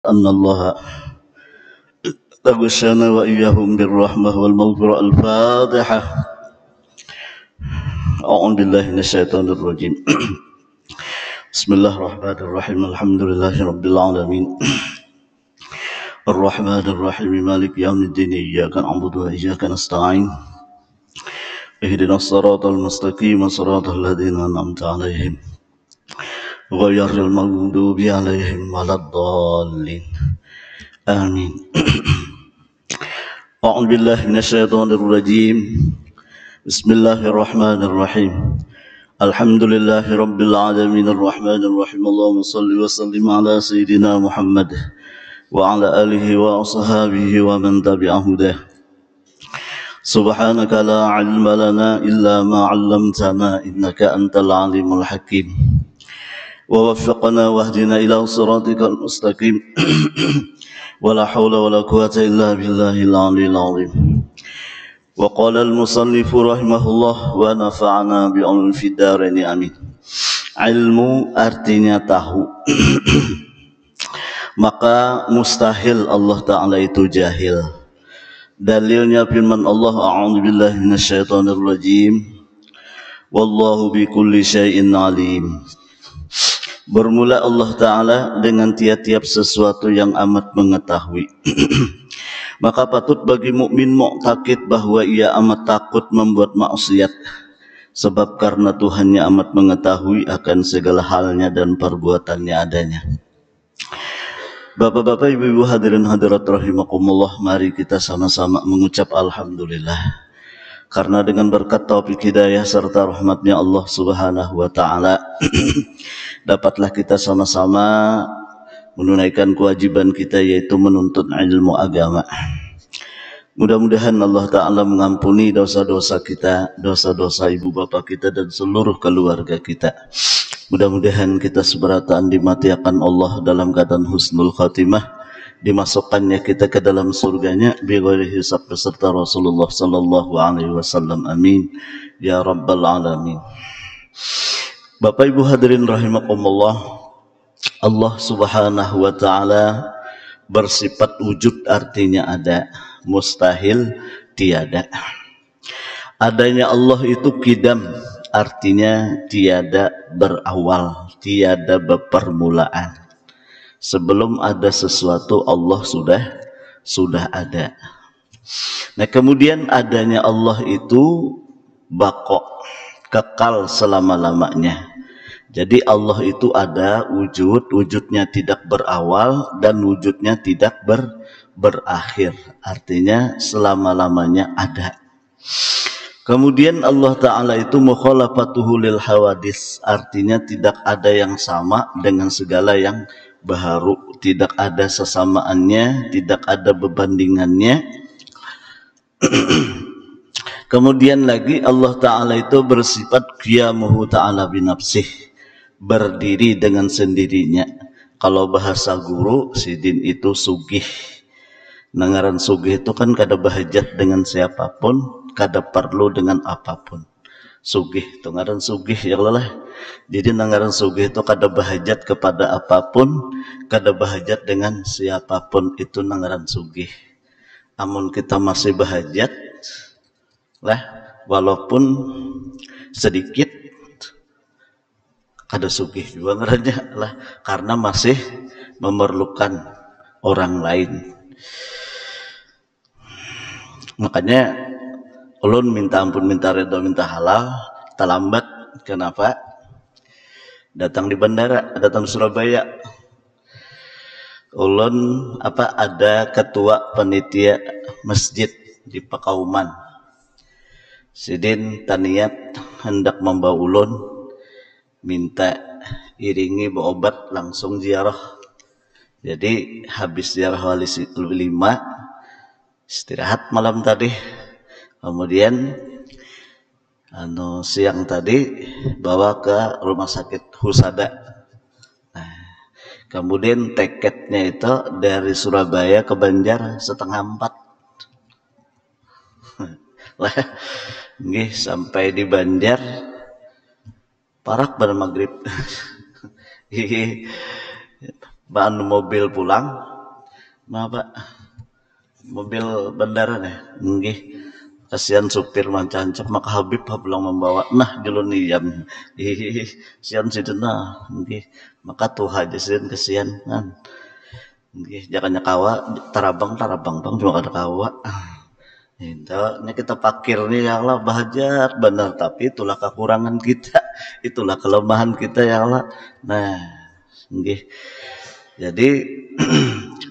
أن الله تغشنا وإياهم بالرحمة والمغفرة. الفاتحة. أعوذ بالله من الشيطان الرجيم. بسم الله الرحمن الرحيم. الحمد لله رب العالمين الرحمن الرحيم مالك يوم الدين. إياك نعبد وإياك نستعين. اهدنا الصراط المستقيم صراط الذين أنعمت عليهم غير المغضوب عليهم ولا الضالين. آمين. أعوذ بالله من الشيطان الرجيم. بسم الله الرحمن الرحيم. الحمد لله رب العالمين الرحمن الرحيم. اللهم صل وسلم على سيدنا محمد وعلى آله وأصحابه ومن تبع هداه. سبحانك لا علم لنا إلا ما علمتنا إنك أنت العليم الحكيم. ووفقنا واهدنا إلى صراطك المستقيم. ولا حول ولا قوة إلا بالله العلي العظيم. وقال المصنف رحمه الله ونفعنا بعلم في الدارين amin. Ilmu artinya tahu. Maka mustahil Allah Ta'ala itu jahil. Dalilnya firman Allah, a'udzu billahi minasyaitonir rajim. Wallahu bikulli syai'in alim. Bermula Allah Ta'ala dengan tiap-tiap sesuatu yang amat mengetahui. Maka patut bagi mukmin mu'taqid bahwa ia amat takut membuat maksiat, sebab karena Tuhannya amat mengetahui akan segala halnya dan perbuatannya adanya. Bapak-bapak, ibu-ibu, hadirin hadirat rahimakumullah, mari kita sama-sama mengucap alhamdulillah. Karena dengan berkat taufik hidayah serta rahmatnya Allah Subhanahu wa Ta'ala, dapatlah kita sama-sama menunaikan kewajiban kita, yaitu menuntut ilmu agama. Mudah-mudahan Allah Ta'ala mengampuni dosa-dosa kita, dosa-dosa ibu bapak kita dan seluruh keluarga kita. Mudah-mudahan kita seberataan dimatiakan Allah dalam keadaan husnul khatimah, dimasukkannya kita ke dalam surganya bighairi hisab beserta Rasulullah sallallahu alaihi wasallam. Amin ya rabbal alamin. Bapak ibu hadirin rahimakumullah, Allah Subhanahu wa Ta'ala bersifat wujud, artinya ada, mustahil tiada. Adanya Allah itu qidam, artinya tiada berawal, tiada berpermulaan. Sebelum ada sesuatu Allah sudah ada. Nah, kemudian adanya Allah itu baqo, kekal selama-lamanya. Jadi Allah itu ada wujud, wujudnya tidak berawal dan wujudnya tidak berakhir. Artinya selama-lamanya ada. Kemudian Allah Ta'ala itu mukhalafatuhu lil hawadis, artinya tidak ada yang sama dengan segala yang baru, tidak ada sesamaannya, tidak ada berbandingannya. Kemudian lagi Allah Ta'ala itu bersifat qiyamuhu ta'ala binafsih, berdiri dengan sendirinya. Kalau bahasa guru sidin itu sugih. Nangaran sugih itu kan kada bahajat dengan siapapun, kada perlu dengan apapun. Sugih itu ngaran sugih ya Allah. Jadi nangaran sugih itu kada bahajat kepada apapun, kada bahajat dengan siapapun, itu nangaran sugih. Amun kita masih bahajat lah, walaupun sedikit, kada sugih juga ngarannya lah, karena masih memerlukan orang lain. Makanya ulun minta ampun, minta redha, minta halal, terlambat. Kenapa? Datang di bandara, datang Surabaya. Ulun ada ketua panitia masjid di Pakauman. Sidin taniat hendak membawa ulun, minta iringi berobat langsung ziarah. Jadi habis ziarah wali 5, istirahat malam tadi. Kemudian siang tadi bawa ke rumah sakit Husada. Nah, kemudian tiketnya itu dari Surabaya ke Banjar 3:30. Lah, nggih sampai di Banjar parak pada maghrib. Bahan mobil pulang Maaf Pak, mobil bandara nih, nggih. Kasihan supir mancancap maka Habib pulang membawa nah julun niyam. Ih, sian sidena, nggih. Maka tuh aja sin kasihan kan. Nggih, jangan kawa tarabang tarabang bang cuma ada kawa. Itu, ini kita pakir nih ya Allah bahajat benar tapi itulah kekurangan kita, itulah kelemahan kita ya Allah. Nah, nggih. Jadi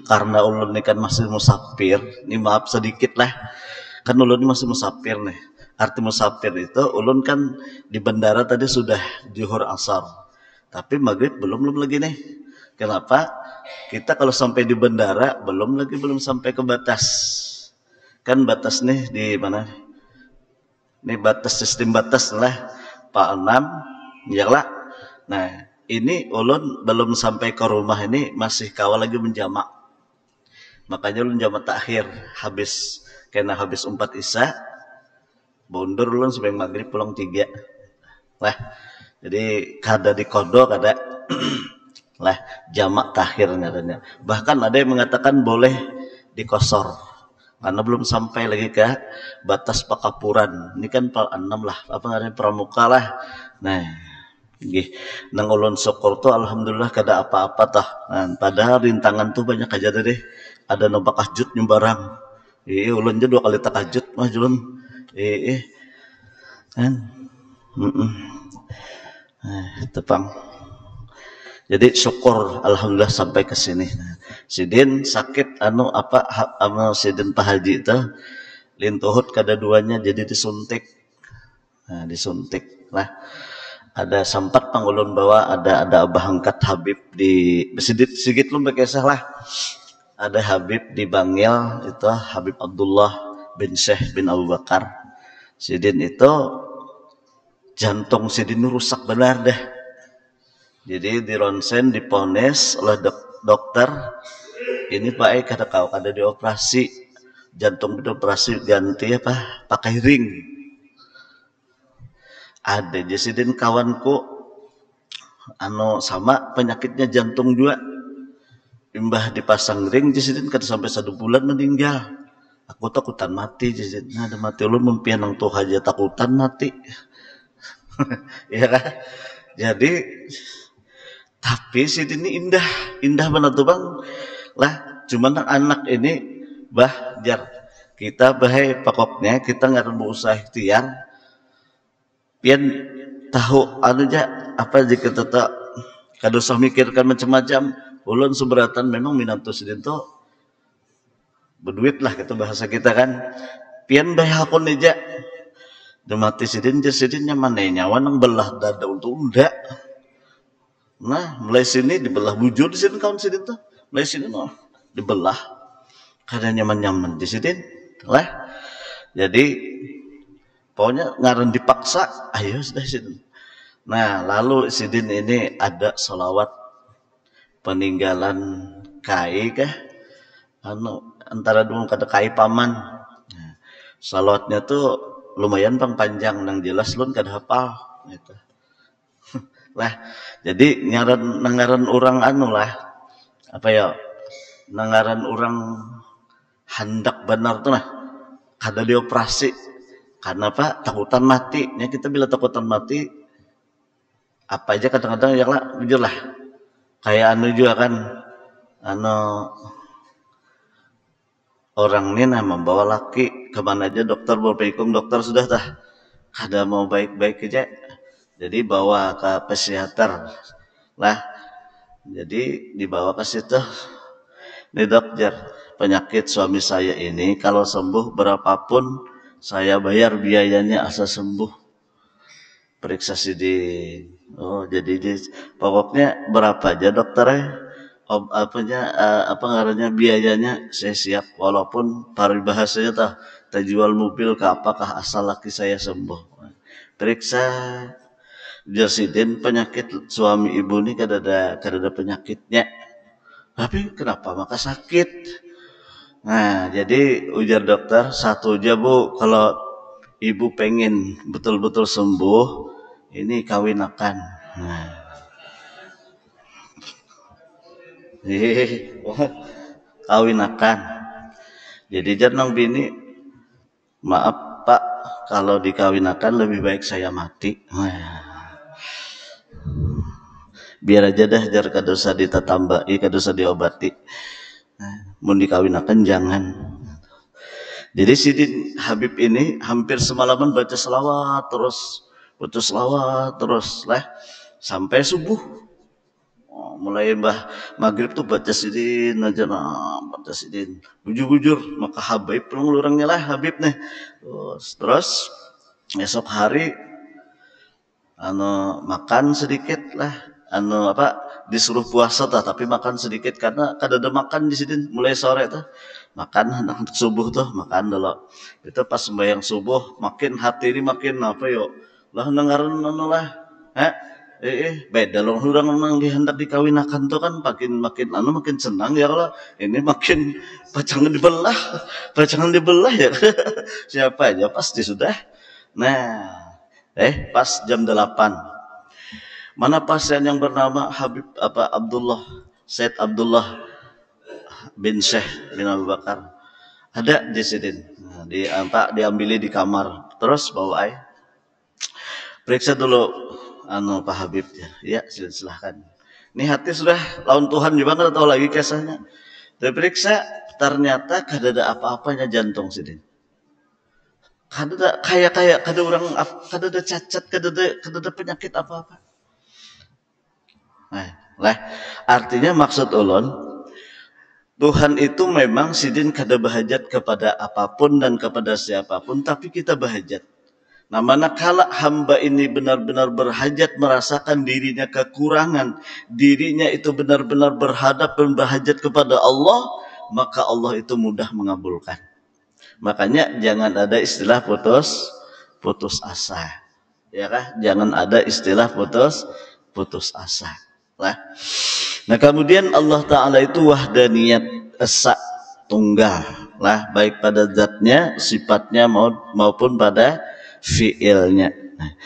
karena ulun ini kan masih musafir, ini maaf sedikit lah. Kan ulun ini masih musafir nih. Arti musafir itu ulun kan di bandara tadi sudah zuhur asar. Tapi maghrib belum lagi nih. Kenapa? Kita kalau sampai di bandara belum sampai ke batas. Kan batas nih di mana? Ini batas sistem batas lah. Pak 6 ya lah. Nah, ini ulun belum sampai ke rumah ini masih kawal lagi menjamak. Makanya ulun jamak takhir habis karena habis 4 isya mundur ulun sampai maghrib pulang 3. Lah, jadi kada di kodok kada lah jamak takhir katanya. Bahkan ada yang mengatakan boleh dikosor karena belum sampai lagi ke batas pakapuran. Ini kan 6 lah, apa namanya pramuka lah. Nah, nggih, nang ulun syukur tuh alhamdulillah kada apa-apa tah. Nah, padahal rintangan tuh banyak aja deh. Ada nu bakajut nyumbarang. Ulun aja 2 kali takajut mah julun. Kan. Tepang. Jadi syukur alhamdulillah sampai ke sini. Sidin sakit sidin Pak Haji itu lintuhut kada duanya jadi disuntik. Nah, disuntik lah. Ada sempat pangulun bawa ada abah angkat Habib di sigit lu bekesah lah. Ada Habib di Bangil itu Habib Abdullah bin Syekh bin Abu Bakar. Sidin itu jantung Sidin rusak benar dah. Jadi di ronsen dipones oleh dokter ini Pak kada dioperasi jantung dioperasi ganti apa pakai ring. Ada Sidin kawanku sama penyakitnya jantung juga. Imbah dipasang ring Sidin kada sampai 1 bulan meninggal. Aku takutan mati Sidin. Nah, ada mati ulun mimpian nang tuh aja takutan mati. Ya kan? Jadi tapi Sidin ini indah benar tuh bang lah. Cuman anak ini jar kita bahaya pokoknya kita nggak berusaha ikhtiar pian tahu aja apa jika tetap kada usah mikirkan macam-macam. Ulun seberatan memang minantu Sidin tuh berduit lah kita bahasa kita kan pian bahaya akun aja demati Sidin nyaman nyawa nang belah dada untuk undak. Nah, mulai sini dibelah bujur di sini kawan Sidin tuh. Mulai sini noh dibelah. Kada nyaman-nyaman di Sidin. Lah. Jadi pokoknya ngaran dipaksa, ayo sudah Sidin. Nah, lalu Sidin ini ada sholawat peninggalan kai kah? Antara dua kada kai paman. Nah, sholawatnya tuh lumayan panjang nang jelas lun kada hafal gitu. Lah jadi ngaran orang lah apa ya ngaran orang hendak benar tuh nah kada dioperasi karena apa takutan mati ya kita bila takutan mati apa aja kadang-kadang ya lah jujur lah kayak juga kan orang ini nah membawa laki kemana aja dokter berpikung dokter sudah tah kada mau baik-baik aja. Jadi bawa ke psikiater lah. Jadi dibawa ke situ. Nih dokter, penyakit suami saya ini kalau sembuh berapapun saya bayar biayanya asal sembuh. Periksa Sidin. Oh, jadi pokoknya berapa aja dokternya? Apa ngarannya biayanya saya siap walaupun paribahasanya tak jual mobil ke apakah asal laki saya sembuh. Periksa Sidin penyakit suami ibu ini kada ada penyakitnya. Tapi kenapa maka sakit? Nah, jadi ujar dokter satu aja bu, kalau ibu pengen betul-betul sembuh, ini kawinakan. Nah. kawinakan. Jadi jangan bini, maaf Pak, kalau dikawinakan lebih baik saya mati. Biar aja dah jar kadosa ditatambai, kadosa diobati. Mun dikawinakan jangan. Jadi Sidin Habib ini hampir semalaman baca selawat terus lah sampai subuh. Mulai maghrib tuh baca Sidin aja, baca Sidin bujur-bujur, maka Habib orangnya lah Habib nih. Terus esok hari makan sedikit lah, disuruh puasa tapi makan sedikit karena kadada makan di sini mulai sore tuh makan anak subuh tuh makan dulu. Itu pas sembahyang subuh makin hati ini makin apa yo lah dengaran lah beda loh orang memang dihendak dikawinakan tuh kan makin senang ya kalau ini makin pacangan dibelah ya siapa aja pasti sudah. Nah pas jam 8 mana pasien yang bernama Habib Said Abdullah bin Syekh bin Abu Bakar ada di sini. Diambil di kamar terus bawa periksa dulu Pak Habib ya silahkan. Ini hati sudah lawan Tuhan juga nggak tahu lagi kisahnya. Diperiksa ternyata kadada apa-apanya jantung sini. Kadada kayak kada orang kadada cacat kadada penyakit apa-apa. Nah, artinya maksud ulun Tuhan itu memang sidin kada bahajat kepada apapun dan kepada siapapun, tapi kita bahajat. Nah, manakala hamba ini benar-benar berhajat merasakan dirinya kekurangan, dirinya itu benar-benar berhadap dan berhajat kepada Allah, maka Allah itu mudah mengabulkan. Makanya jangan ada istilah putus asa. Ya kah? Jangan ada istilah putus asa. Lah. Nah kemudian Allah Ta'ala itu wahdaniyat esa tunggal lah baik pada zatnya, sifatnya maupun pada fiilnya. Nah,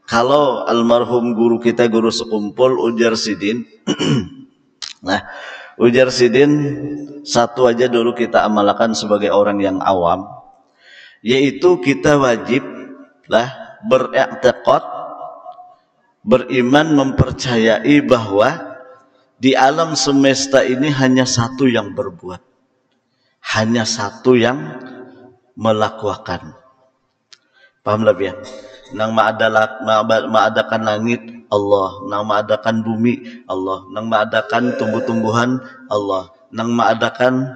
kalau almarhum guru kita guru sekumpul ujar Sidin nah ujar Sidin satu aja dulu kita amalkan sebagai orang yang awam, yaitu kita wajib lah beriktikad beriman mempercayai bahwa di alam semesta ini hanya satu yang berbuat, hanya satu yang melakukan. Paham lebih ya? Nang ma'adakan langit Allah, nang ma'adakan bumi Allah, nang ma'adakan tumbuh-tumbuhan Allah, nang ma'adakan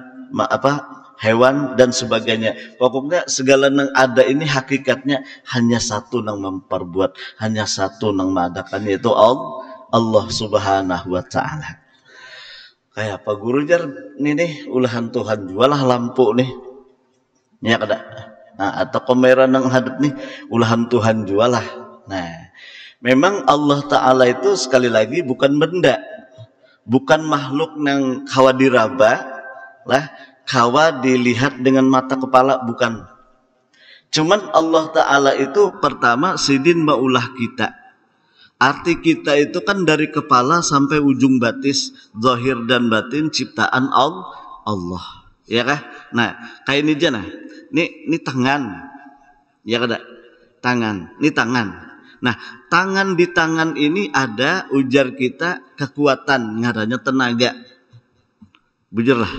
hewan dan sebagainya. Pokoknya segala nang ada ini hakikatnya hanya satu nang memperbuat, hanya satu nang ma'adakan, yaitu Allah Subhanahu wa Ta'ala. Kayak Pak Guru jar nih ulahan Tuhan jualah lampu nih. Ya kada. Nah, atau kamera nang hadap nih ulahan Tuhan jualah. Nah, memang Allah Ta'ala itu sekali lagi bukan benda, bukan makhluk nang kawa diraba lah, kawa dilihat dengan mata kepala, bukan. Cuman Allah Ta'ala itu pertama sidin maulah kita. Arti kita itu kan dari kepala sampai ujung batis, zahir dan batin ciptaan Allah, ya kah? Nah, kayak ini aja nah. Ini tangan, ya kada? Tangan, ini tangan. Nah, tangan di tangan ini ada ujar kita kekuatan, ngaranya tenaga. Bujur lah.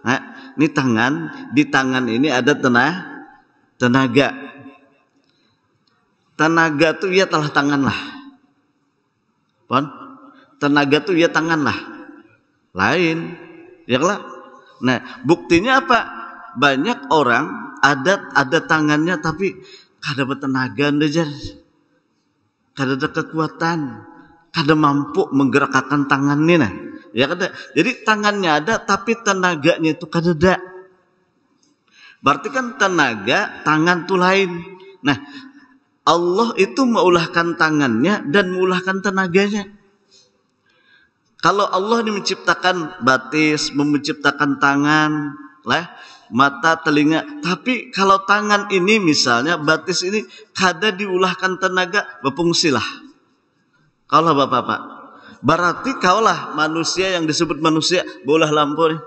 Nah, ini tangan, di tangan ini ada tenaga. Tenaga tuh ya telah tangan lah. Tenaga tuh ya tangan lah lain ya lah. Nah buktinya apa, banyak orang ada tangannya tapi kada bertenaga ndejar, kada ada kekuatan, kada mampu menggerakkan tangannya nah ya kada. Jadi tangannya ada tapi tenaganya itu kada ada. Berarti kan tenaga tangan tuh lain. Nah Allah itu meulahkan tangannya dan meulahkan tenaganya. Kalau Allah ini menciptakan batis, menciptakan tangan, lah, mata, telinga. Tapi kalau tangan ini misalnya batis ini kada diulahkan tenaga, berfungsilah. Kalau bapak-bapak, berarti kaulah manusia yang disebut manusia, bolah lampu nih.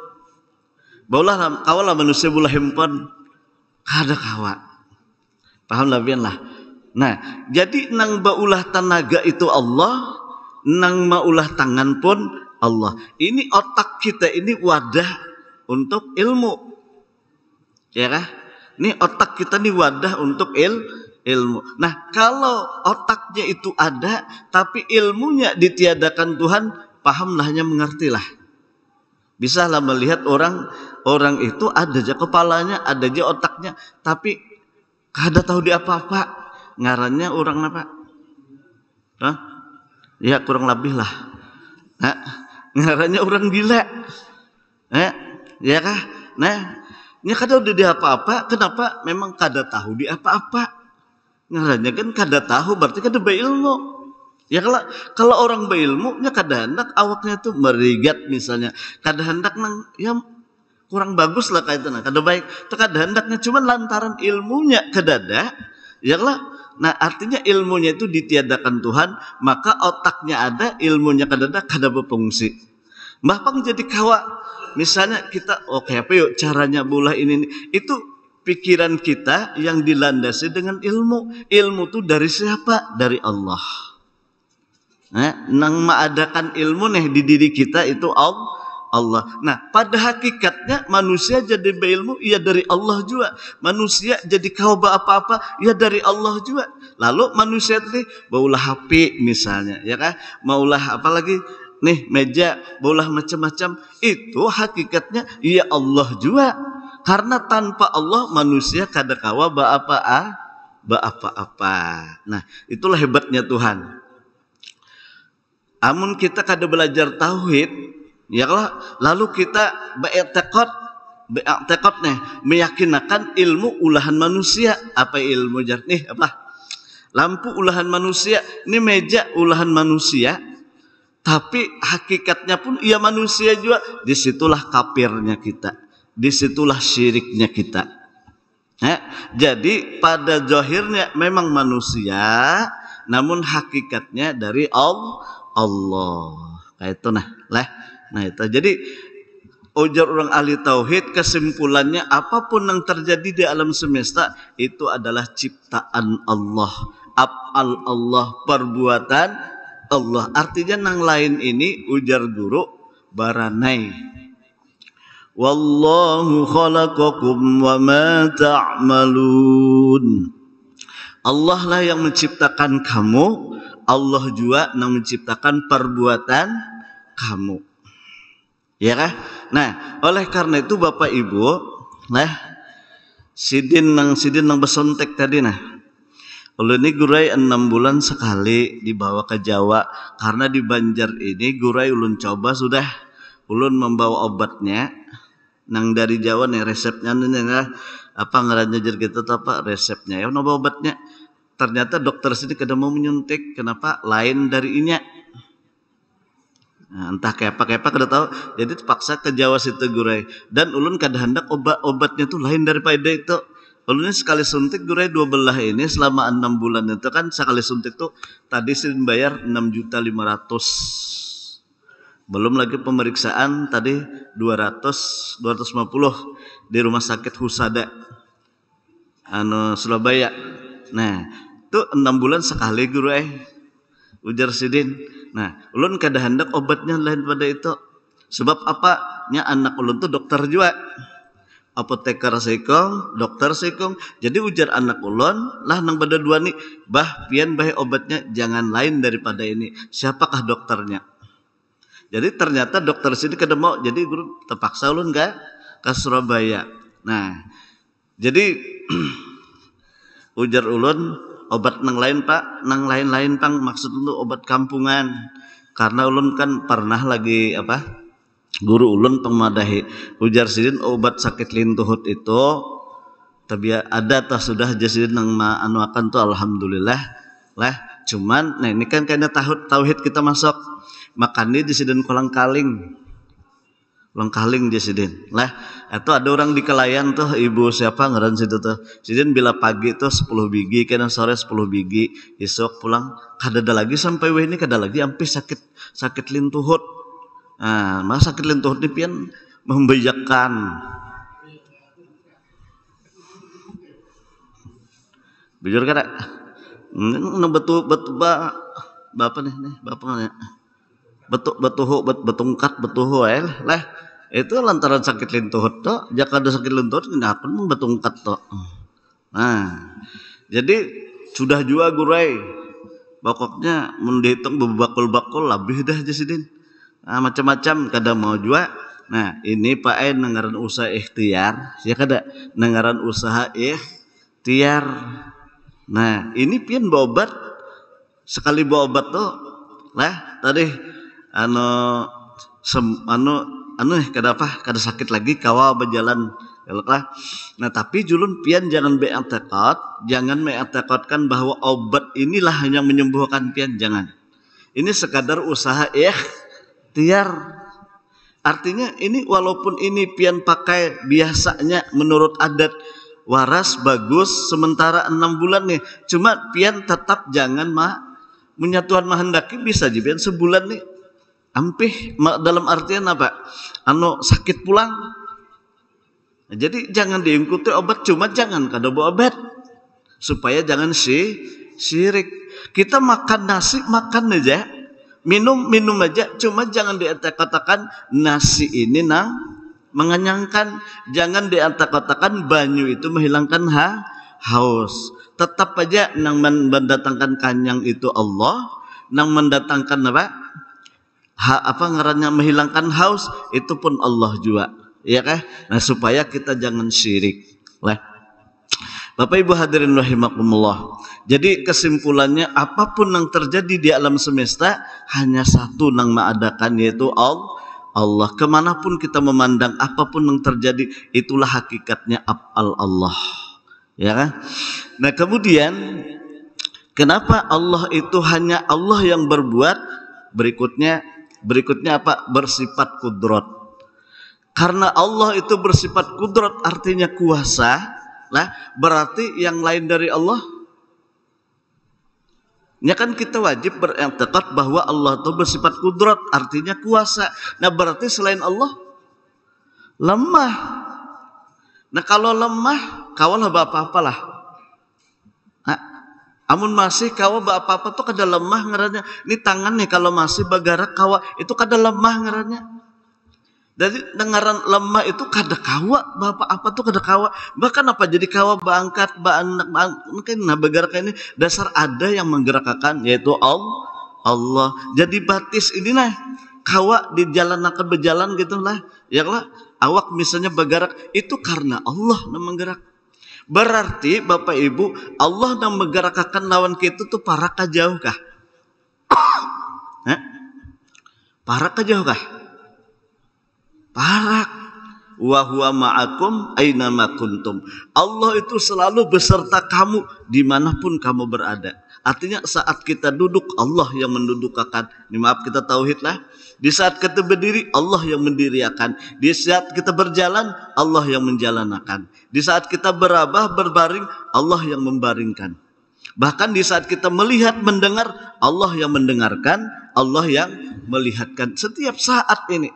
Baulah kawalah manusia bulah hempon kada kawa. Paham lah pian lah. Nah, jadi nang baulah tenaga itu Allah, nang maulah tangan pun Allah. Ini otak kita ini wadah untuk ilmu. Ya kah? Ini otak kita ini wadah untuk ilmu. Nah, kalau otaknya itu ada tapi ilmunya ditiadakan Tuhan, pahamlah, hanya mengertilah. Bisalah melihat orang itu ada aja kepalanya, ada aja otaknya, tapi kada tahu dia apa-apa. Ngarannya orang apa? Hah? Ya kurang lebih lah. Nah, ngarannya orang gila. Ya kah? Nah, nya kada udah dia apa-apa, kenapa? Memang kada tahu dia apa-apa. Ngarannya kan kada tahu berarti kada berilmu. Ya kalau orang berilmu nya kada hendak awaknya tuh merigat misalnya. Kada hendak nang ya kurang bagus lah kayak itu nah, kada baik. Itu kada hendaknya cuman lantaran ilmunya kada ada. Ya nah artinya ilmunya itu ditiadakan Tuhan, maka otaknya ada, ilmunya kada ada, kada berfungsi. Mbah Pang jadi kawa. Misalnya kita oke apa yuk caranya bola ini itu pikiran kita yang dilandasi dengan ilmu. Ilmu itu dari siapa? Dari Allah. Nang mengadakan ilmu nih di diri kita itu Allah. Nah, pada hakikatnya manusia jadi berilmu ya dari Allah juga. Manusia jadi kau apa-apa ya dari Allah juga. Lalu manusia tadi baulah HP misalnya, ya kan? Maulah apalagi nih meja, baulah macam-macam. Itu hakikatnya ya Allah juga. Karena tanpa Allah manusia kada kawa apa-apa. Nah, itulah hebatnya Tuhan. Amun kita kada belajar tauhid, ya lalu kita be'i'tiqad nih, meyakinakan ilmu ulahan manusia. Apa ilmu nih apa? Lampu ulahan manusia, ini meja ulahan manusia. Tapi hakikatnya pun ia manusia juga. Disitulah kafirnya kita, disitulah syiriknya kita. Jadi pada zahirnya memang manusia, namun hakikatnya dari Allah. Kayak itu nah itu. Jadi ujar orang ahli tauhid, kesimpulannya apapun yang terjadi di alam semesta itu adalah ciptaan Allah, af'al Allah, perbuatan Allah. Artinya nang lain ini ujar guru baranai. Wallahu khalaqakum wa ma ta'malun. Allah lah yang menciptakan kamu, Allah juga yang menciptakan perbuatan kamu. Ya kah? Nah, oleh karena itu Bapak Ibu, sidin nang besontek tadi nah. Ulun ini gurai 6 bulan sekali dibawa ke Jawa, karena di Banjar ini gurai ulun coba sudah, ulun membawa obatnya nang dari Jawa nih, resepnya nih apa ngarannya jer gitu apa resepnya ya nambah obatnya. Ternyata dokter sini kada mau menyuntik, kenapa? Lain dari inya. Nah, entah kayak apa kada tahu. Jadi terpaksa ke Jawa situ gurai. Dan ulun kada hendak obatnya tuh lain daripada itu. Ulun ini sekali suntik gurai 2 belah ini selama 6 bulan itu kan sekali suntik tuh tadi sih bayar 6.500.000. Belum lagi pemeriksaan tadi 250 di rumah sakit Husada Surabaya. Nah, itu 6 bulan sekali guru ujar sidin. Nah, ulun kada hendak obatnya lain pada itu. Sebab apa? Nya anak ulun tuh dokter juga. Apoteker sekong, dokter sekong. Jadi ujar anak ulun lah nang pada dua nih, bah pian bah obatnya jangan lain daripada ini. Siapakah dokternya? Jadi ternyata dokter sini kada mau. Jadi guru terpaksa ulun ke Surabaya. Nah, jadi ujar ulun obat nang lain Pak, nang lain-lain Pang, maksud lu obat kampungan. Karena ulun kan pernah lagi apa? Guru ulun pemadahi ujar sidin obat sakit lintuhut itu tapi ada tah sudah jasidin nang anuakan tuh alhamdulillah lah. Cuman nah ini kan kayaknya tauhid kita masuk. Makan di sidin kolang kaling jasidin lah. Itu ada orang di Kelayan tuh, ibu siapa ngaran situ tuh. Sidin bila pagi tuh 10 biji, kena sore 10 biji, esok pulang kada ada lagi sampai ini kada lagi sampai sakit lintuhut. Nah, masa sakit lintuhut ini pian membahayakan. Bujur kada. Betul betul bapak nih bapak betungkat betuh lah itu lantaran sakit lintuhut toh jika ada sakit lintuhut kenapa betungkat toh. Nah jadi sudah jua gurai pokoknya mendihitung berbakul-bakul lebih dah jasidin. Nah, macam-macam kada mau jua. Nah ini Pak nengaran usaha ikhtiar ya kada nengaran usaha ikhtiar. Nah ini pian berobat sekali berobat tuh lah tadi kada apa kada sakit lagi kawa berjalan lah. Nah tapi julun pian jangan me'atakatkan bahwa obat inilah yang menyembuhkan pian, jangan. Ini sekadar usaha ikhtiar. Artinya ini walaupun ini pian pakai biasanya menurut adat waras bagus sementara 6 bulan nih, cuma pian tetap jangan menyatuan mahendaki bisa aja pian sebulan nih ampih dalam artian apa sakit pulang. Jadi jangan diikuti obat, cuma jangan kada obat supaya jangan syirik. Kita makan nasi makan aja, minum aja, cuma jangan dikatakan nasi ini mengenyangkan, jangan dikatakan banyu itu menghilangkan haus. Tetap aja nang mendatangkan kanyang itu Allah, nang mendatangkan apa ngarannya menghilangkan haus itu pun Allah juga, ya kah? Nah supaya kita jangan syirik lah. Bapak Ibu hadirin rahimakumullah. Jadi kesimpulannya apapun yang terjadi di alam semesta hanya satu nang mengadakan yaitu Allah. Kemanapun kita memandang apapun yang terjadi itulah hakikatnya af'al Allah, ya kan? Nah kemudian kenapa Allah itu hanya Allah yang berbuat? Berikutnya apa? Bersifat kudrat. Karena Allah itu bersifat kudrat artinya kuasa lah, berarti yang lain dari Allah ya kan kita wajib beriktikad bahwa Allah itu bersifat kudrat artinya kuasa. Nah berarti selain Allah lemah. Nah kalau lemah kawalah apa-apalah. Amun masih kawa apa-apa tuh kada lemah ngarannya. Ini tangan nih kalau masih bagarak kawa itu kada lemah ngarannya. Jadi dengaran lemah itu kada kawa apa tuh kada kawa. Bahkan apa jadi kawa bangkat anak mungkin bagarak ini dasar ada yang menggerakkan yaitu Allah. Jadi batis ini nah kawa di jalan akan berjalan gitulah. Ya lah awak misalnya bagarak itu karena Allah yang menggerak. Berarti Bapak Ibu Allah yang menggerakkan lawan kita tuh para kajauh kah? Para kajauh kah? Parak wa huwa ma'akum aina ma kuntum. Allah itu selalu beserta kamu dimanapun kamu berada. Artinya saat kita duduk Allah yang mendudukkan. Ini maaf kita tauhid lah. Di saat kita berdiri Allah yang mendiriakan. Di saat kita berjalan Allah yang menjalankan. Di saat kita berbaring Allah yang membaringkan. Bahkan di saat kita melihat mendengar Allah yang mendengarkan, Allah yang melihatkan setiap saat ini.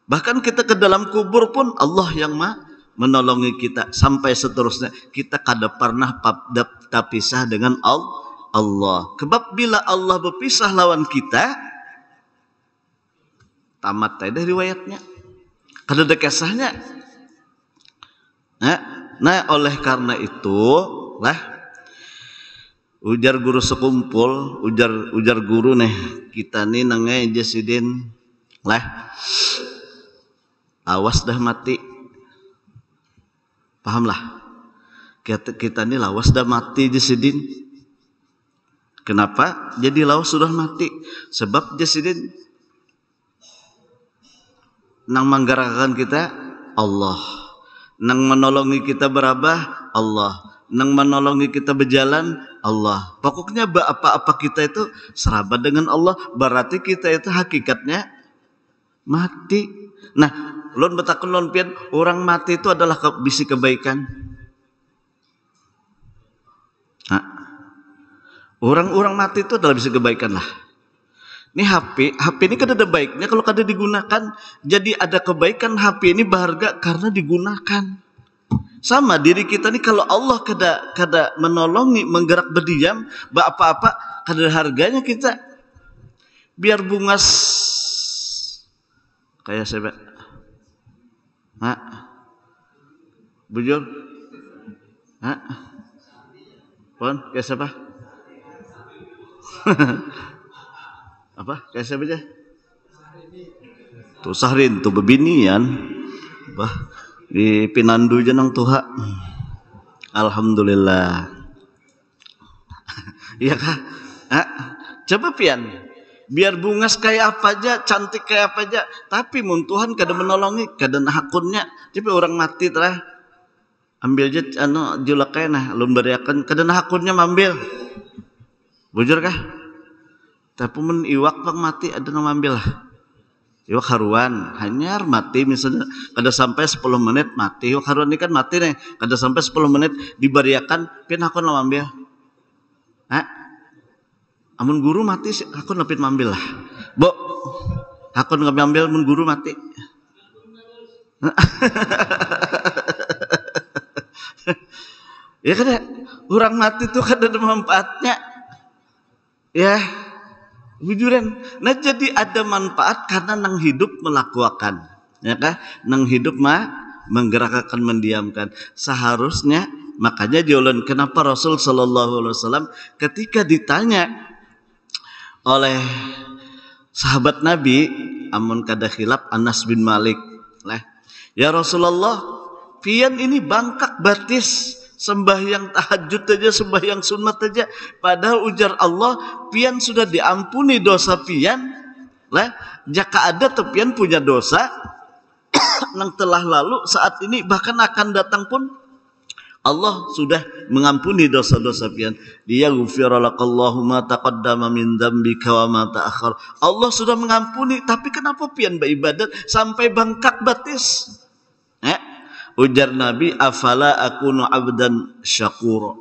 Bahkan kita ke dalam kubur pun Allah yang menolongi kita sampai seterusnya. Kita kada pernah terpisah dengan Allah. Sebab bila Allah berpisah lawan kita, tamat tadi riwayatnya. Kada ada kisahnya. Nah, oleh karena itu lah ujar guru sekumpul, ujar guru nih kita nih nangai jasidin lah. Awas dah mati. Pahamlah. Kita ini lawas dah mati jasidin. Kenapa? Jadi lawas sudah mati. Sebab jasidin nang menggerakkan kita Allah. Nang menolongi kita berabah Allah. Nang menolongi kita berjalan Allah. Pokoknya apa-apa kita itu serabat dengan Allah. Berarti kita itu hakikatnya mati. Nah, lon betakun lon pian orang mati itu adalah bisi kebaikan. Orang mati itu adalah bisi kebaikan lah. Ini HP ini kan ada baiknya kalau kada digunakan. Jadi ada kebaikan HP ini berharga karena digunakan. Sama diri kita nih, kalau Allah kada menolongi, menggerak berdiam, apa-apa kada harganya kita. Biar bungas kayak saya, bujur, pon kayak siapa? Apa? Kayak siapa aja? Tuh Sahrin tuh bebinian, bah di Pinandu jenang tuha. Alhamdulillah. Iya kah? Coba pian, biar bungas kayak apa aja, cantik kayak apa aja, tapi mun Tuhan kada menolongi, kada hakunnya. Tapi orang mati telah ambil aja julakai nah lun bariakan, kada hakunnya mambil. Bujur kah? Tapi mun iwak pang mati ada ngambil lah. Iwak haruan hanyar mati misalnya kada sampai 10 menit mati. Iwak haruan ini kan mati nih, kada sampai 10 menit dibariakan pian hakun lah mambil. Amun guru mati hakun lapit mambil lah. Bo, hakun ngambil mun guru mati. Ya kada, orang mati tuh kada ada manfaatnya. Ya. Bujuran. Nah jadi ada manfaat karena nang hidup melakukan, ya kah? Nang hidup menggerakkan, mendiamkan. Seharusnya makanya diulang kenapa Rasul Shallallahu Alaihi Wasallam ketika ditanya oleh sahabat Nabi, amun kada khilaf Anas bin Malik, lah, ya Rasulullah, pian ini bangkak batis. Sembahyang tahajud aja, sembahyang sunat aja, padahal ujar Allah, pian sudah diampuni dosa pian. Lah, jika ada tepian punya dosa yang telah lalu, saat ini bahkan akan datang pun Allah sudah mengampuni dosa-dosa pian. Dia ghufiralakallahu ma taqaddama min dzambika wa ma ta'akhkhar. Allah sudah mengampuni, tapi kenapa pian beribadat sampai bangkak batis? Ujar Nabi, afala akunu abdan syakura.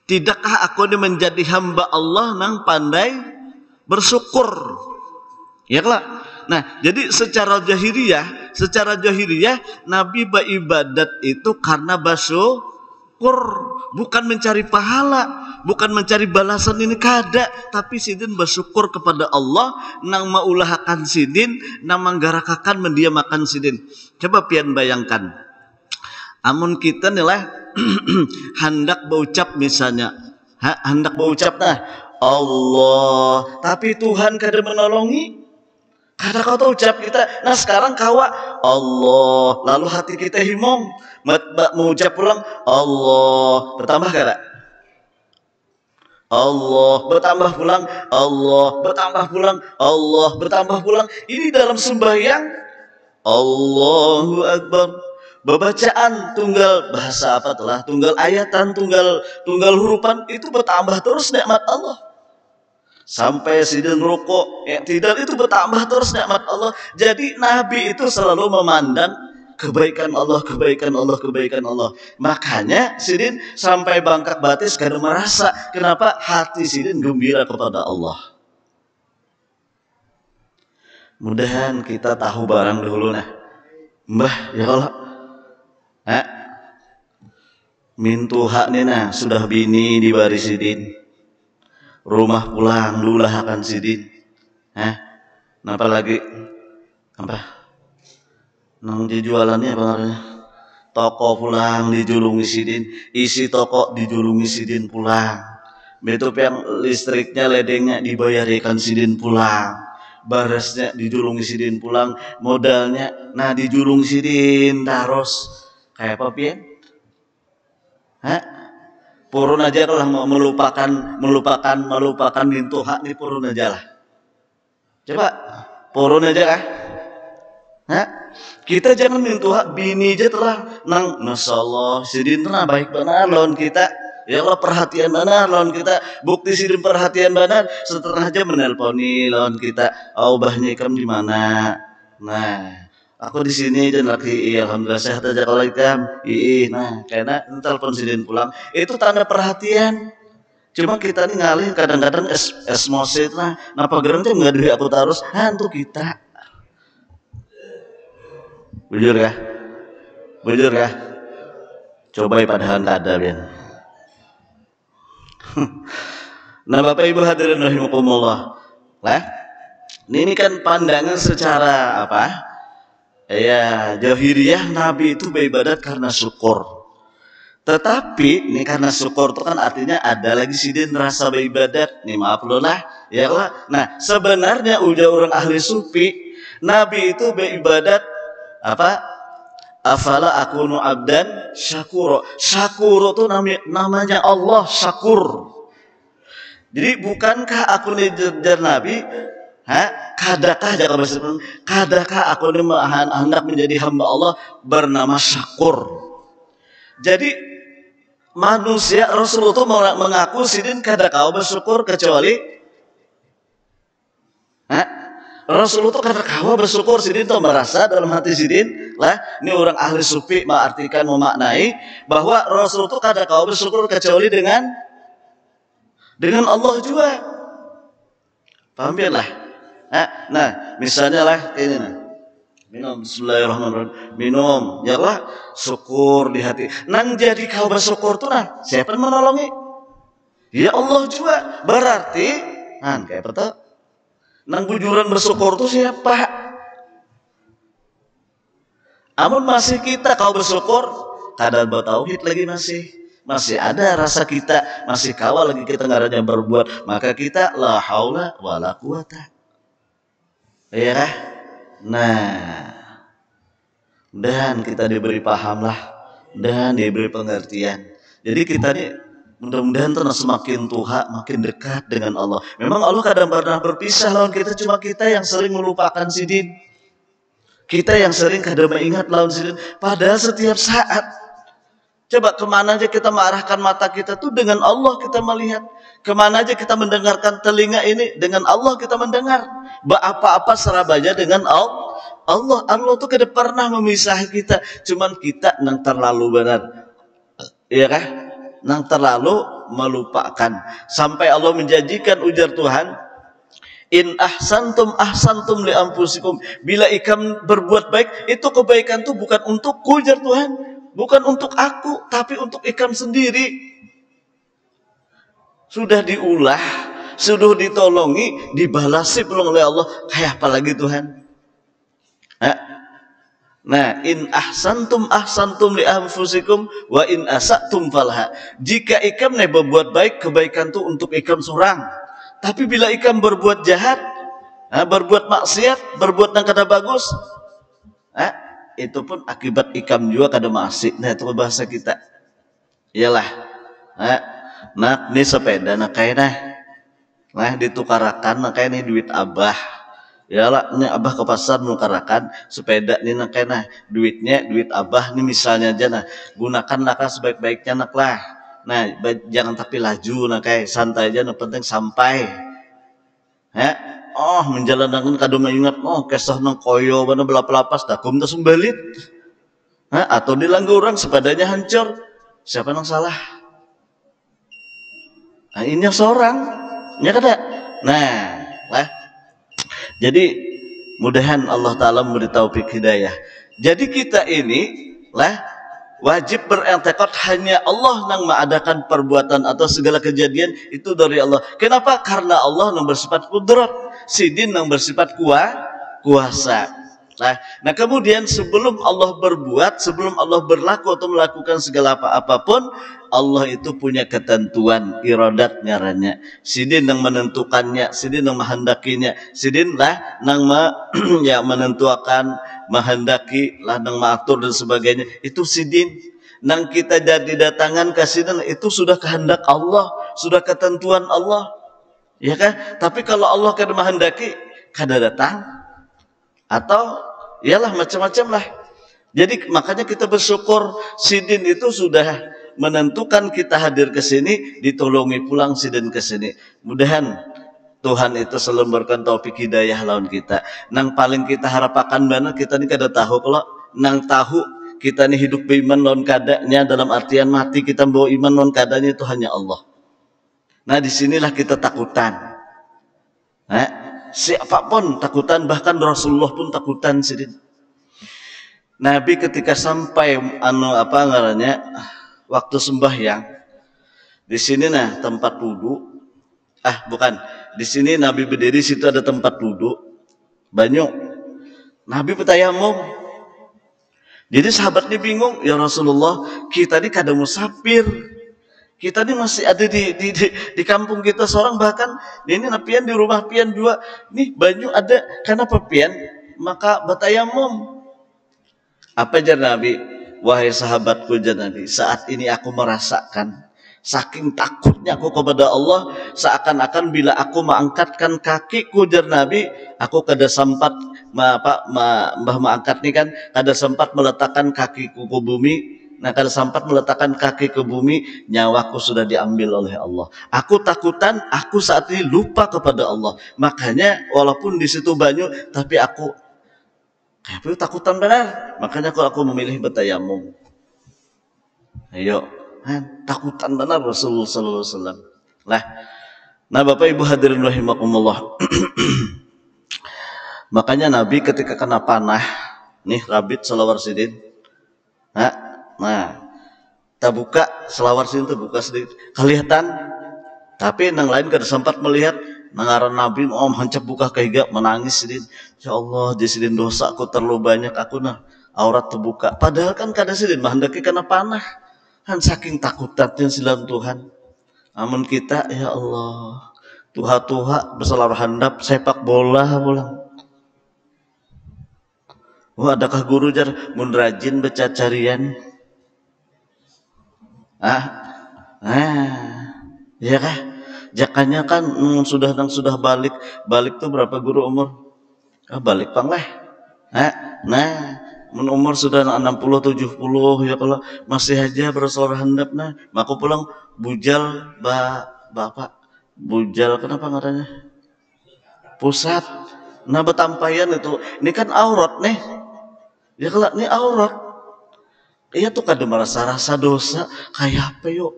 Tidakkah aku ini menjadi hamba Allah nang pandai bersyukur? Ya kelak. Nah, jadi secara jahiliyah Nabi beribadat itu karena bersyukur, bukan mencari pahala, bukan mencari balasan ini kada, tapi sidin bersyukur kepada Allah nang maulahakan sidin, nang menggarakakan mendiamakan sidin. Coba pian bayangkan. Amun kita nilai hendak berucap misalnya, hendak berucap nah Allah, tapi Tuhan kada menolongi, kada kau tahu ucap kita. Nah sekarang kawa Allah, lalu hati kita himong, mengucap pulang Allah, bertambah kada? Allah bertambah pulang, Allah bertambah pulang, Allah bertambah pulang. Ini dalam sembahyang Allahu Akbar. Bacaan tunggal bahasa apa telah tunggal ayatan tunggal hurupan itu bertambah terus nikmat Allah sampai sidin rukuk tidak itu bertambah terus nikmat Allah. Jadi Nabi itu selalu memandang kebaikan Allah. Makanya sidin sampai bangkak batis karena merasa kenapa hati sidin gembira kepada Allah. Mudahan kita tahu barang dulu nah Mbah ya Allah. Mintu hak nina sudah bini di baris sidin, rumah pulang dulu akan sidin. Napa lagi? Apa? Nang dijualannya apa namanya? Toko pulang dijulungi sidin, isi toko dijulungi sidin pulang. Betul yang listriknya ledengnya dibayarikan sidin pulang. Barasnya dijulungi sidin pulang, modalnya nah dijulungi sidin terus. Kayak apa pian? Purun aja lah melupakan mintu hak nih purun aja lah. Coba purun aja lah. Kita jangan mintu hak bini aja telah nang masyaallah sidin telah baik benar lawan kita. Ya Allah perhatian benar lawan kita. Bukti sidin perhatian benar setelah aja menelponi lawan kita. Aubahnya ikam di mana? Nah, aku di sini dan lagi alhamdulillah sehat aja kalau ikam. Nah, karena telepon sidin pulang itu tanda perhatian. Cuma kita nih ngalih kadang-kadang esmosi lah. Napa gerang tuh nggak dari aku terus hantu kita. Bujur kah? Coba padahal kada ben. Nah Bapak Ibu hadirin rahimakumullah. Lah, ini kan pandangan secara apa? Ya, zahiriyah Nabi itu beribadat karena syukur. Tetapi ini karena syukur itu kan artinya ada lagi sidin rasa beribadat. Nih maaf lo lah, ya Allah. Nah, sebenarnya udah orang ahli sufi, Nabi itu beribadat apa? Afala akunu abdan syakuro. Syakuro itu namanya Allah syakur. Jadi bukankah aku ngejar Nabi? Kadakah aku hendak menjadi hamba Allah bernama syakur? Jadi manusia Rasulullah itu mengaku sidin kada kau bersyukur kecuali Rasulullah itu kada kau bersyukur sidin itu merasa dalam hati sidin lah ini orang ahli sufi mengartikan memaknai bahwa Rasulullah itu kada kau bersyukur kecuali dengan Allah juga. Paham ya lah? Nah, misalnya lah ini nah. Minum bismillahirrahmanirrahim. Minum, ya Allah, syukur di hati. Nang jadi kau bersyukur tuh nah, siapa yang menolongi? Ya Allah juga. Berarti kayak betul. Nang bujuran bersyukur tuh siapa? Amun masih kita kau bersyukur, kadang bertauhid lagi masih ada rasa kita masih kawal lagi kita ngaranya berbuat, maka kita la haula wala quwata. Ya kah? Nah, dan kita diberi paham lah dan diberi pengertian. Jadi kita nih mudah-mudahan tuh semakin tua makin dekat dengan Allah. Memang Allah kadang pernah berpisah lawan kita, cuma kita yang sering melupakan sidin. Kita yang sering kadang mengingat lawan sidin. Padahal setiap saat coba kemana aja kita mengarahkan mata kita tuh dengan Allah kita melihat. Kemana aja kita mendengarkan telinga ini dengan Allah kita mendengar. Apa-apa Surabaya dengan Allah. Allah tuh kada pernah memisah kita. Cuman kita nang terlalu benar. Iya kah? Nang terlalu melupakan. Sampai Allah menjanjikan ujar Tuhan. In ahsantum li anfusikum. Bila ikam berbuat baik, itu kebaikan tuh bukan untukku ujar Tuhan. Bukan untuk aku, tapi untuk ikam sendiri. Sudah diulah, sudah ditolongi, dibalasi belum oleh Allah. Kayak apa lagi Tuhan? Nah, in ahsantum li anfusikum wa in asatum falha. Jika ikam berbuat baik, kebaikan itu untuk ikam seorang. Tapi bila ikam berbuat jahat, berbuat maksiat, berbuat yang kada bagus, itu pun akibat ikam juga kada masih. Nah itu bahasa kita. Iyalah. Nah ini sepeda nah kayak nah ditukarakan nah kayak ini duit abah. Iyalah ini abah ke pasar menukarakan sepeda ini nah kayak duitnya duit abah ini misalnya aja nah gunakan nah sebaik-baiknya nak lah. Nah jangan tapi laju nah kayak santai aja nah penting sampai. Menjalankan kado mengingat kesah nang koyo bana belap-lapas dakum tas sembalit. Atau dilanggar orang sepedanya hancur. Siapa yang salah? Ini seorang. Ya kada? Nah, lah. Jadi mudahan Allah Ta'ala memberi taufik hidayah. Jadi kita ini lah wajib berentekad hanya Allah yang mengadakan perbuatan atau segala kejadian itu dari Allah. Kenapa? Karena Allah yang bersifat kudrat, sidin yang bersifat kuasa. Nah kemudian sebelum Allah berbuat, sebelum Allah berlaku atau melakukan segala apapun, Allah itu punya ketentuan iradat ngaranya. Sidin yang menentukannya, sidin yang menghendakinya, sidin lah yang menentukan, menghendaki lah yang mengatur dan sebagainya. Itu sidin. Nang kita jadi datangan ke sidin itu sudah kehendak Allah, sudah ketentuan Allah. Ya kan? Tapi kalau Allah kada menghendaki, kada datang. Atau iyalah macam-macam lah. Jadi makanya kita bersyukur sidin itu sudah menentukan kita hadir ke sini, ditolongi pulang sidin ke sini. Mudahan Tuhan itu selalu memberikan taufik hidayah lawan kita. Nang paling kita harapakan benar kita ini kada tahu kalau nang tahu kita ini hidup beriman lawan kadanya dalam artian mati kita bawa iman lawan kadanya itu hanya Allah. Nah disinilah kita takutan. Siapapun takutan, bahkan Rasulullah pun takutan sidin. Nabi ketika sampai waktu sembahyang di sini nah tempat wudhu, bukan, di sini Nabi berdiri, situ ada tempat wudhu banyak, Nabi bertayamum. Jadi sahabatnya bingung, ya Rasulullah, kita ini kada musafir, kita ini masih ada di kampung kita seorang, bahkan ini napian di rumah pian juga, nih banyu ada, kenapa pian? Maka bertayamum. Apa jar Nabi? Wahai sahabatku, jar Nabi, saat ini aku merasakan saking takutnya aku kepada Allah, seakan-akan bila aku mengangkatkan kakiku, jar Nabi, aku kada sempat mengangkat nih kan, kada sempat meletakkan kakiku ke bumi. Nah, kada sempat meletakkan kaki ke bumi, nyawaku sudah diambil oleh Allah. Aku takutan, aku saat ini lupa kepada Allah. Makanya walaupun di situ banyak, tapi aku takutan benar. Makanya aku memilih bertayamum. Ayo, takutan benar Rasulullah sallallahu alaihi wasallam. Nah, Bapak Ibu hadirin rahimakumullah. Makanya Nabi ketika kena panah, nih rabit selawar sidin. Nah, terbuka selawar sidin, terbuka sedikit, kelihatan. Tapi yang lain kada sempat melihat. Nangaran Nabi hancap buka kehiga menangis sidin. Ya Allah, di sidin dosa aku terlalu banyak, aku nah aurat terbuka. Padahal kan kada sidin mahendaki kena panah. Kan saking takutannya silam Tuhan. Amun kita, ya Allah, tuha berselawar handap sepak bola pulang. Wah, adakah guru jar mun rajin baca carian? Ya kah? Jakanya kan sudah balik tuh berapa guru umur? Balik pang lah. Nah, mun umur sudah 60 70 ya, kalau masih aja berselawar handap, nah maka pulang bujal bapak bujal, kenapa ngarannya? Pusat. Nah, betampayan itu. Ini kan aurat nih. Ya kalau ini aurat. Iya tuh kada merasa rasa dosa kayak apa yuk?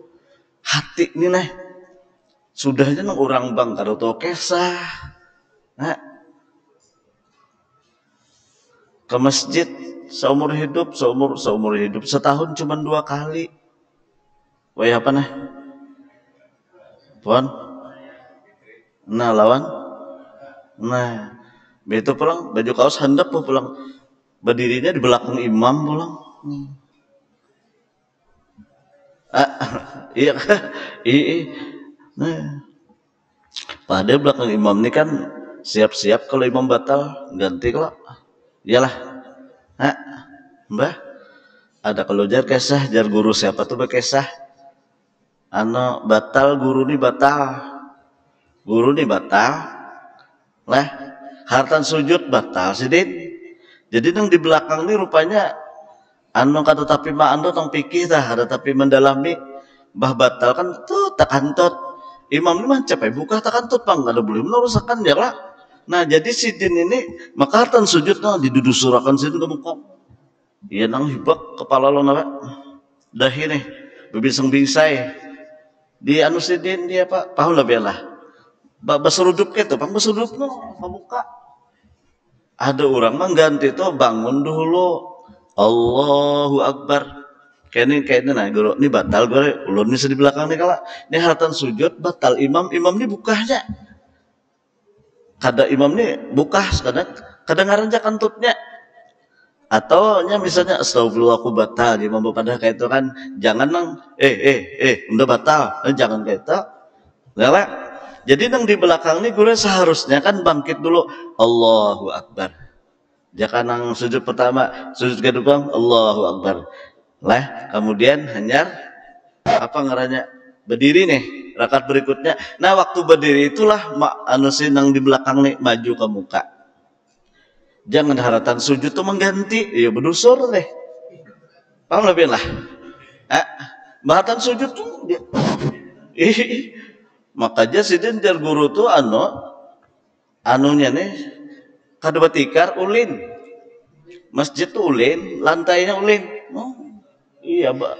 Hati ini nih. Sudahnya nang orang bang kada tau kesah. Nah, ke masjid seumur hidup setahun cuma 2 kali. Wah, apa nah? Puan? Nah, lawan? Nah, begitu pulang baju kaos handap pulang, berdirinya di belakang imam pulang. Iya. Nah, pada belakang imam ini kan siap-siap kalau imam batal ganti kalau. Iyalah. Mbah, ada kalau jar kesah, jar guru siapa tuh berkesah? Batal guru nih batal. Lah, hartan sujud batal sidin. Jadi nang di belakang ini rupanya kata tapi tong pikir dah, ada tapi mendalami bah batal kan tuh takantut. Imam ini mancap buka takantut pang ada boleh merusakan ya lah. Nah, jadi sidin ini maka hartan sujud didudusurakan sidin ke muka. Iya nang hibak kepala lo nawa. Dahi nih bebiseng-bingsai. Di sidin dia pak paham lah belah. Baserudup gitu, pang baserudup no membuka. Ada orang mengganti tuh bangun dulu. Allahu Akbar. Kayaknya nah guru ini batal gue ulun bisa di belakang nih kala. Ini haratan sujud batal imam ini bukanya. Kada imam nih buka kadang ngaranjak kantutnya. Atau misalnya astagfirullah aku batal di imam pada kayak itu kan jangan nang udah batal. Jangan kayak itu. Lala. Jadi nang di belakang nih guru seharusnya kan bangkit dulu Allahu Akbar. Jangan nang sujud pertama, sujud kedua Allahu Akbar. Lah, kemudian hanya apa ngarannya? Berdiri nih, rakaat berikutnya. Nah, waktu berdiri itulah nang di belakang nih maju ke muka. Jangan haratan sujud tuh mengganti, ya berdusur deh. Paham lebih lah. Haratan sujud tuh dia. Makanya sidin jar guru tuh anunya nih kada batikar ulin. Masjid tuh ulin, lantainya ulin. Iya, Mbak.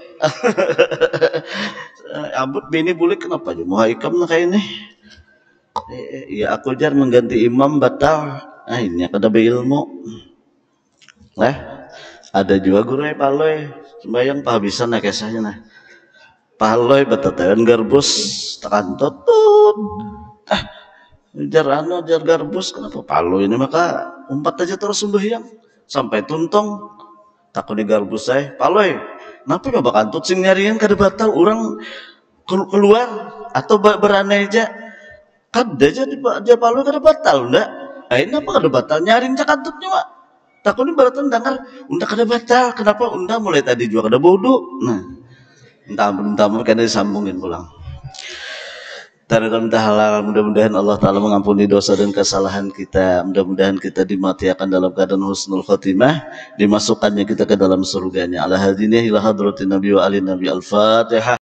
Abut bini boleh kenapa aja mau haikam nah kayak ini. Iya, aku jar mengganti imam batal. Ini kada beilmu. Lah, ada juga guru paloy sembayang pahabisan nah kisahnya nah. Paloy batateun garbus tekan tutut. Jar garbus kenapa paloy ini maka umpat aja terus sembahyang sampai tuntong. Takut di garbus saya paloy. Kenapa nggak bakantut sing nyariin kada batal orang keluar atau beranai aja kada aja dia paloy kada batal ndak. Akhirnya apa kada batal nyaring cakantutnya mak. Takut ini baratan dengar unda kada batal kenapa unda mulai tadi juga kada bodoh. Nah entah kada disambungin pulang. Minta halal, mudah-mudahan Allah Ta'ala mengampuni dosa dan kesalahan kita. Mudah-mudahan kita dimatikan dalam keadaan husnul khotimah, dimasukkannya kita ke dalam surganya. Ala hadinihi ila hadratin Nabi wa ali Nabi al-Fatihah.